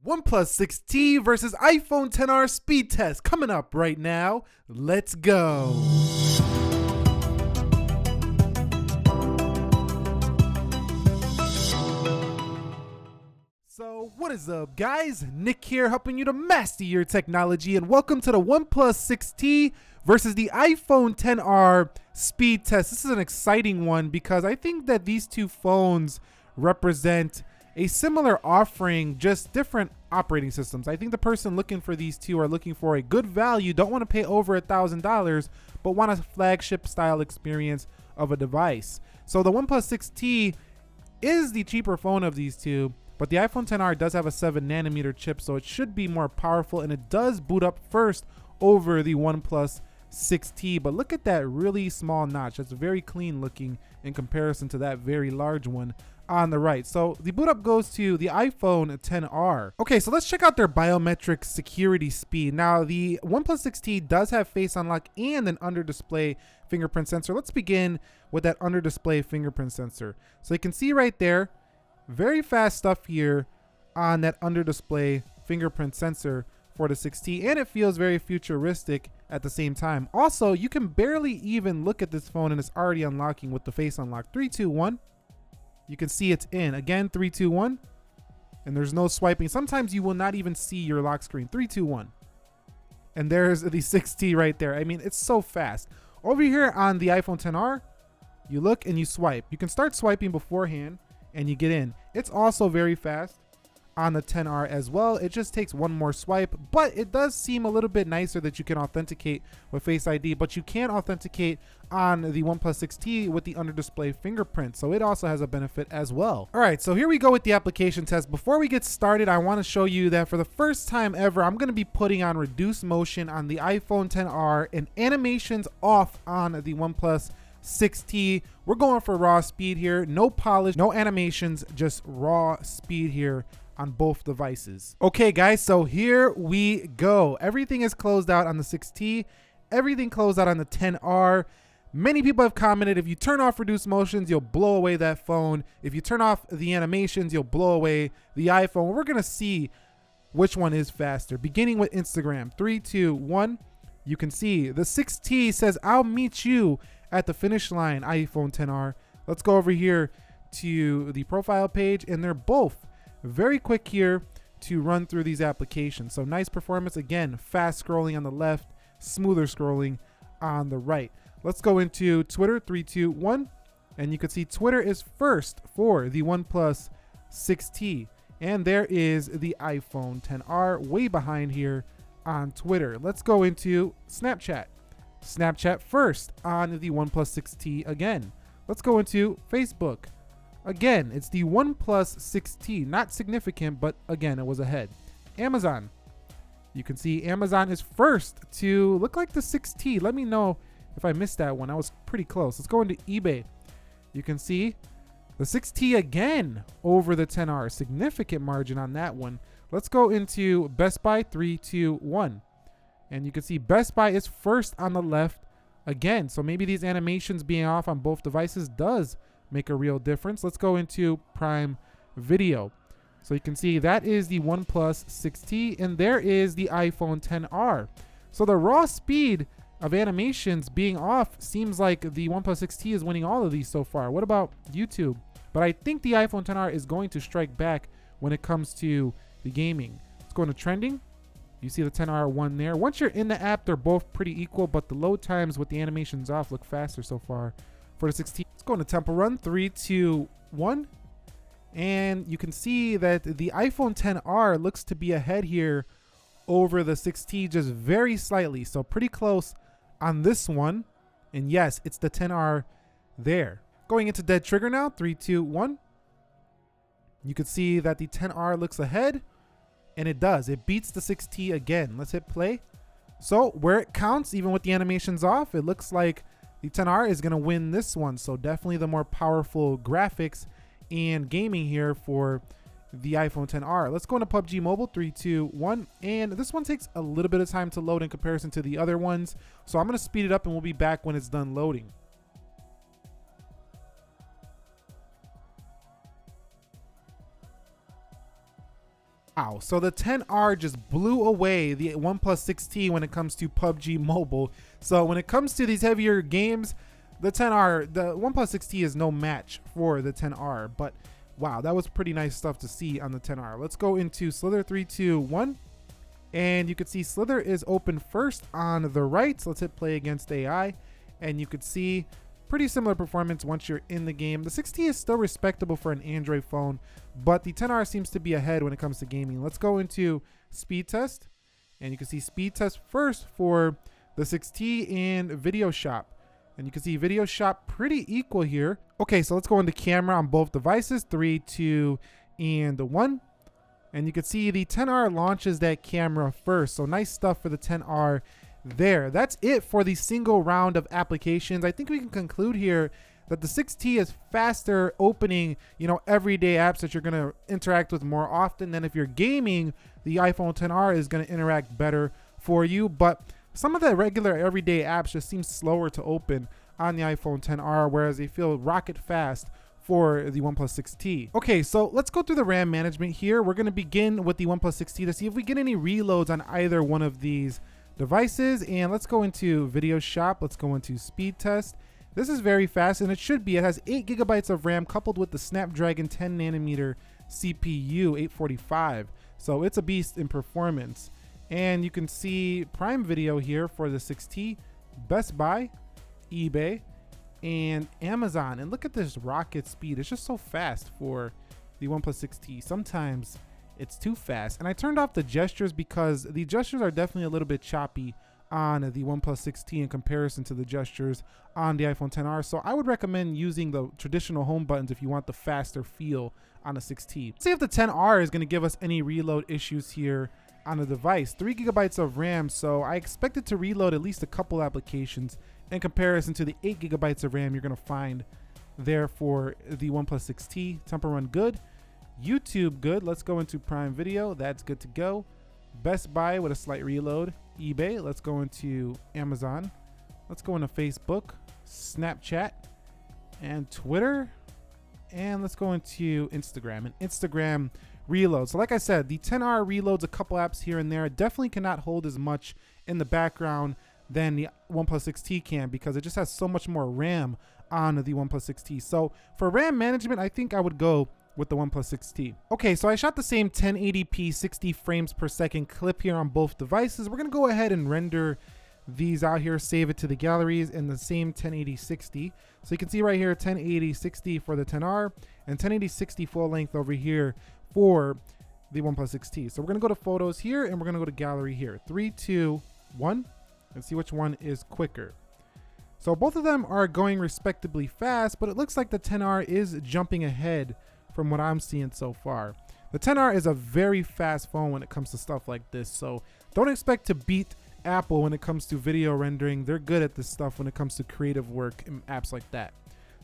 OnePlus 6T versus iPhone XR speed test coming up right now. Let's go. So what is up, guys? Nick here, helping you to master your technology, and welcome to the OnePlus 6T versus the iPhone XR speed test. This is an exciting one because I think that these two phones represent a similar offering, just different operating systems. I think the person looking for these two are looking for a good value, don't want to pay over $1,000, but want a flagship style experience of a device. So the OnePlus 6T is the cheaper phone of these two, but the iPhone XR does have a 7nm chip, so it should be more powerful, and it does boot up first over the OnePlus 6T. But look at that really small notch. That's very clean looking in comparison to that very large one on the right. So the boot up goes to the iPhone XR. Okay, so let's check out their biometric security speed. Now, the OnePlus 6T does have face unlock and an under display fingerprint sensor. Let's begin with that under display fingerprint sensor. So you can see right there, very fast stuff here on that under display fingerprint sensor for the 6T, and it feels very futuristic at the same time. Also, you can barely even look at this phone and it's already unlocking with the face unlock. 3, 2, 1. You can see it's in. Again, 3, 2, 1. And there's no swiping. Sometimes you will not even see your lock screen. 3, 2, 1. And there's the 6T right there. I mean, it's so fast. Over here on the iPhone XR, you look and you swipe. You can start swiping beforehand and you get in. It's also very fast on the XR as well. It just takes one more swipe, but it does seem a little bit nicer that you can authenticate with Face ID, but you can't authenticate on the OnePlus 6T with the under display fingerprint, so it also has a benefit as well. All right, so here we go with the application test. Before we get started, I want to show you that for the first time ever, I'm going to be putting on reduced motion on the iPhone XR and animations off on the OnePlus 6T. We're going for raw speed here, no polish, no animations, just raw speed here on both devices. Okay guys, so here we go. Everything is closed out on the 6T, everything closed out on the XR. Many people have commented, if you turn off reduced motions, you'll blow away that phone. If you turn off the animations, you'll blow away the iPhone. We're gonna see which one is faster. Beginning with Instagram, 3, 2, 1. You can see the 6T says, "I'll meet you at the finish line, iPhone XR." Let's go over here to the profile page, and they're both very quick here to run through these applications. So nice performance. Again, fast scrolling on the left, smoother scrolling on the right. Let's go into Twitter, 3, 2, 1. And you can see Twitter is first for the OnePlus 6T. And there is the iPhone XR way behind here on Twitter. Let's go into Snapchat. Snapchat first on the OnePlus 6T again. Let's go into Facebook. Again, it's the OnePlus 6T, not significant, but again, it was ahead. Amazon. You can see Amazon is first to look like the 6T. Let me know if I missed that one. I was pretty close. Let's go into eBay. You can see the 6T again over the XR. Significant margin on that one. Let's go into Best Buy, 3, 2, 1. And you can see Best Buy is first on the left again. So maybe these animations being off on both devices does make a real difference. Let's go into Prime Video. So you can see that is the OnePlus 6T, and there is the iPhone XR. So the raw speed of animations being off seems like the OnePlus 6T is winning all of these so far. What about YouTube? But I think the iPhone XR is going to strike back when it comes to the gaming. Let's go into trending. You see the XR one there. Once you're in the app, they're both pretty equal, but the load times with the animations off look faster so far for the 6T. Let's go into Temple Run, 3, 2, 1. And you can see that the iPhone XR looks to be ahead here over the 6T just very slightly. So pretty close on this one. And yes, it's the XR there. Going into Dead Trigger now, 3, 2, 1. You can see that the XR looks ahead, and it does. It beats the 6T again. Let's hit play. So where it counts, even with the animations off, it looks like the XR is going to win this one. So definitely the more powerful graphics and gaming here for the iPhone XR. Let's go into PUBG Mobile, 3, 2, 1. And this one takes a little bit of time to load in comparison to the other ones. So I'm going to speed it up and we'll be back when it's done loading. Wow, so the 10R just blew away the OnePlus 6T when it comes to PUBG Mobile. So when it comes to these heavier games, the OnePlus 6T is no match for the 10R. But wow, that was pretty nice stuff to see on the 10R. Let's go into Slither 3, 2, 1. And you can see Slither is open first on the right. So let's hit play against AI. And you could see pretty similar performance once you're in the game. The 6T is still respectable for an Android phone, but the 10R seems to be ahead when it comes to gaming. Let's go into speed test. And you can see speed test first for the 6T and Video Shop. And you can see Video Shop pretty equal here. Okay, so let's go into camera on both devices, 3, 2, and 1. And you can see the 10R launches that camera first. So nice stuff for the 10R there. That's it for the single round of applications. I think we can conclude here that the 6T is faster opening, everyday apps that you're going to interact with more often than if you're gaming. The iPhone 10R is going to interact better for you, but some of the regular everyday apps just seem slower to open on the iPhone 10R, whereas they feel rocket fast for the OnePlus 6T. Okay, so let's go through the RAM management here. We're going to begin with the OnePlus 6T to see if we get any reloads on either one of these devices. And let's go into Video Shop. Let's go into speed test. This is very fast, and it should be. It has 8 gigabytes of RAM coupled with the Snapdragon 10 nanometer CPU 845. So it's a beast in performance. And you can see Prime Video here for the 6T, Best Buy, eBay, and Amazon. And look at this rocket speed. It's just so fast for the OnePlus 6T. Sometimes it's too fast. And I turned off the gestures because the gestures are definitely a little bit choppy on the OnePlus 6T in comparison to the gestures on the iPhone 10R. So I would recommend using the traditional home buttons if you want the faster feel on a 6T. Let's see if the 10R is going to give us any reload issues here on the device. 3 gigabytes of RAM, so I expect it to reload at least a couple applications in comparison to the 8 gigabytes of RAM you're going to find there for the OnePlus 6T. Temper run good. YouTube good. Let's go into Prime Video. That's good to go. Best Buy with a slight reload. eBay. Let's go into Amazon. Let's go into Facebook, Snapchat, and Twitter. And let's go into Instagram. And Instagram reload. So like I said, the 10R reloads a couple apps here and there. It definitely cannot hold as much in the background than the OnePlus 6T can because it just has so much more RAM on the OnePlus 6T. So for RAM management, I think I would go with the OnePlus 6T. Okay, so I shot the same 1080p 60 frames per second clip here on both devices. We're gonna go ahead and render these out here, save it to the galleries in the same 1080 60. So you can see right here 1080 60 for the 10R and 1080 60 full length over here for the OnePlus 6T. So we're gonna go to photos here and we're gonna go to gallery here. 3, 2, 1, and see which one is quicker. So both of them are going respectably fast, but it looks like the 10R is jumping ahead from what I'm seeing so far. The 10R is a very fast phone when it comes to stuff like this, so don't expect to beat Apple when it comes to video rendering. They're good at this stuff when it comes to creative work and apps like that.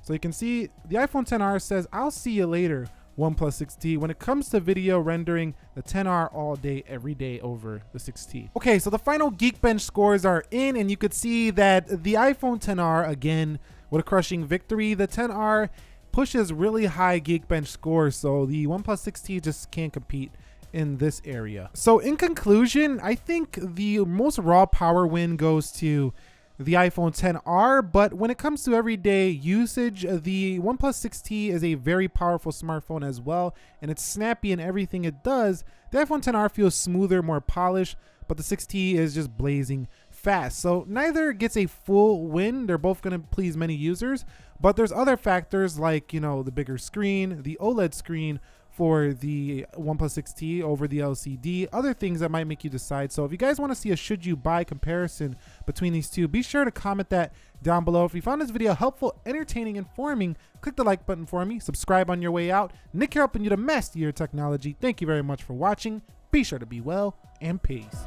So you can see the iPhone 10R says, "I'll see you later, OnePlus 6T." When it comes to video rendering, the 10R all day, every day over the 6T. Okay, so the final Geekbench scores are in, and you could see that the iPhone 10R, again, with a crushing victory. The 10R pushes really high Geekbench scores, so the OnePlus 6T just can't compete in this area. So in conclusion, I think the most raw power win goes to the iPhone 10R, but when it comes to everyday usage, the OnePlus 6T is a very powerful smartphone as well, and it's snappy in everything it does. The iPhone 10R feels smoother, more polished, but the 6T is just blazing fast. So neither gets a full win. They're both going to please many users, but there's other factors like, the bigger screen, the OLED screen for the OnePlus 6T over the LCD, other things that might make you decide. So if you guys want to see a should you buy comparison between these two, be sure to comment that down below. If you found this video helpful, entertaining, informing, click the like button for me, subscribe on your way out. Nick here helping you to master your technology. Thank you very much for watching. Be sure to be well, and peace.